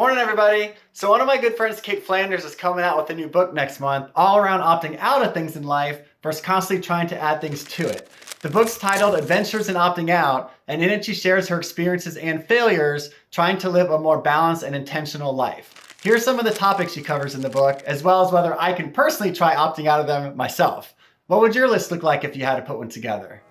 Morning, everybody. So one of my good friends, Cait Flanders, is coming out with a new book next month, all around opting out of things in life versus constantly trying to add things to it. The book's titled Adventures in Opting Out, and in it she shares her experiences and failures trying to live a more balanced and intentional life. Here's some of the topics she covers in the book, as well as whether I can personally try opting out of them myself. What would your list look like if you had to put one together?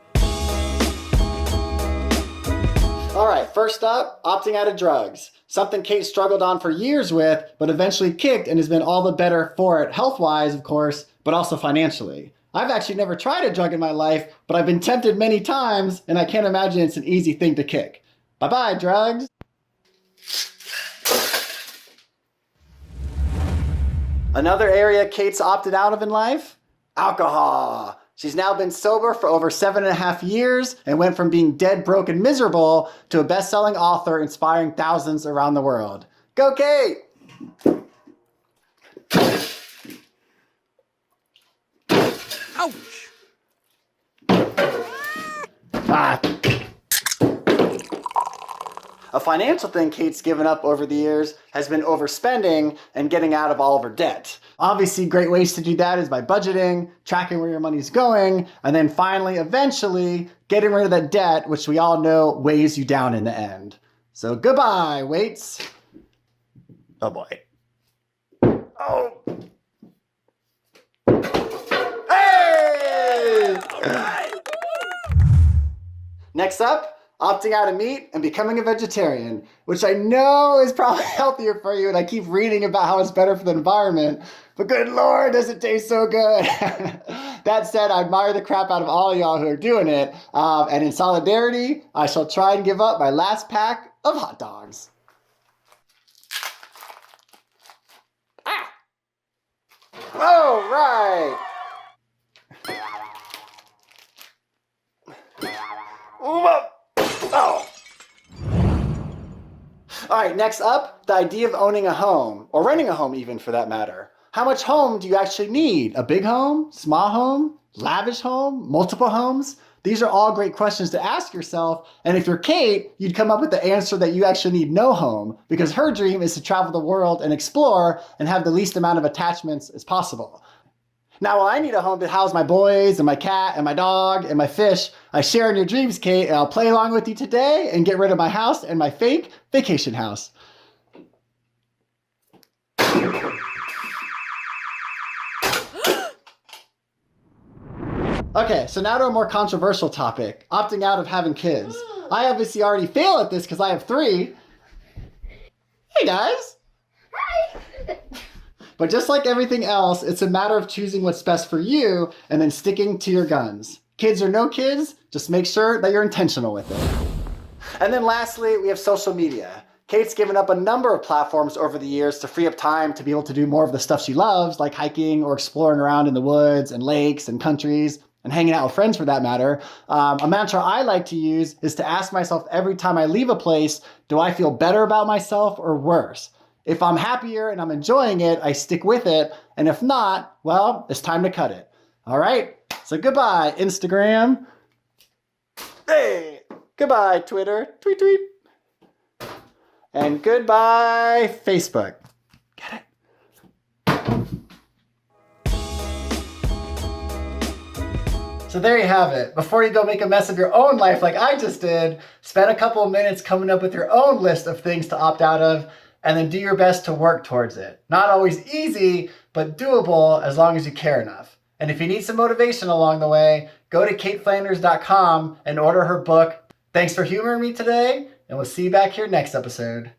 All right, first up, opting out of drugs. Something Cait struggled on for years with, but eventually kicked and has been all the better for it, health-wise, of course, but also financially. I've actually never tried a drug in my life, but I've been tempted many times, and I can't imagine it's an easy thing to kick. Bye-bye, drugs. Another area Cait's opted out of in life? Alcohol. She's now been sober for over 7.5 years and went from being dead broke and miserable to a best-selling author inspiring thousands around the world. Go, Cait! Ouch! A financial thing Cait's given up over the years has been overspending and getting out of all of her debt. Obviously, great ways to do that is by budgeting, tracking where your money's going, and then finally, eventually, getting rid of that debt, which we all know weighs you down in the end. So goodbye, weights. Oh boy. Oh. Hey! All right. Next up, opting out of meat and becoming a vegetarian, which I know is probably healthier for you, and I keep reading about how it's better for the environment, but good Lord, does it taste so good. That said, I admire the crap out of all y'all who are doing it, and in solidarity, I shall try and give up my last pack of hot dogs. Ah! Oh, right! Oh. All right, next up, the idea of owning a home, or renting a home even for that matter. How much home do you actually need? A big home, small home, lavish home, multiple homes? These are all great questions to ask yourself, and if you're Cait, you'd come up with the answer that you actually need no home, because her dream is to travel the world and explore and have the least amount of attachments as possible. Now, while I need a home to house my boys and my cat and my dog and my fish, I share in your dreams, Cait, and I'll play along with you today and get rid of my house and my fake vacation house. Okay, so now to a more controversial topic, opting out of having kids. I obviously already fail at this because I have 3. Hey guys! Hi! But just like everything else, it's a matter of choosing what's best for you and then sticking to your guns. Kids or no kids, just make sure that you're intentional with it. And then lastly, we have social media. Cait's given up a number of platforms over the years to free up time to be able to do more of the stuff she loves, like hiking or exploring around in the woods and lakes and countries, and hanging out with friends for that matter. A mantra I like to use is to ask myself every time I leave a place, do I feel better about myself or worse? If I'm happier and I'm enjoying it, I stick with it. And if not, well, it's time to cut it. All right? So goodbye, Instagram. Hey! Goodbye, Twitter. Tweet, tweet. And goodbye, Facebook. Get it? So there you have it. Before you go make a mess of your own life like I just did, spend a couple of minutes coming up with your own list of things to opt out of, and then do your best to work towards it. Not always easy, but doable as long as you care enough. And if you need some motivation along the way, go to caitflanders.com and order her book. Thanks for humoring me today, and we'll see you back here next episode.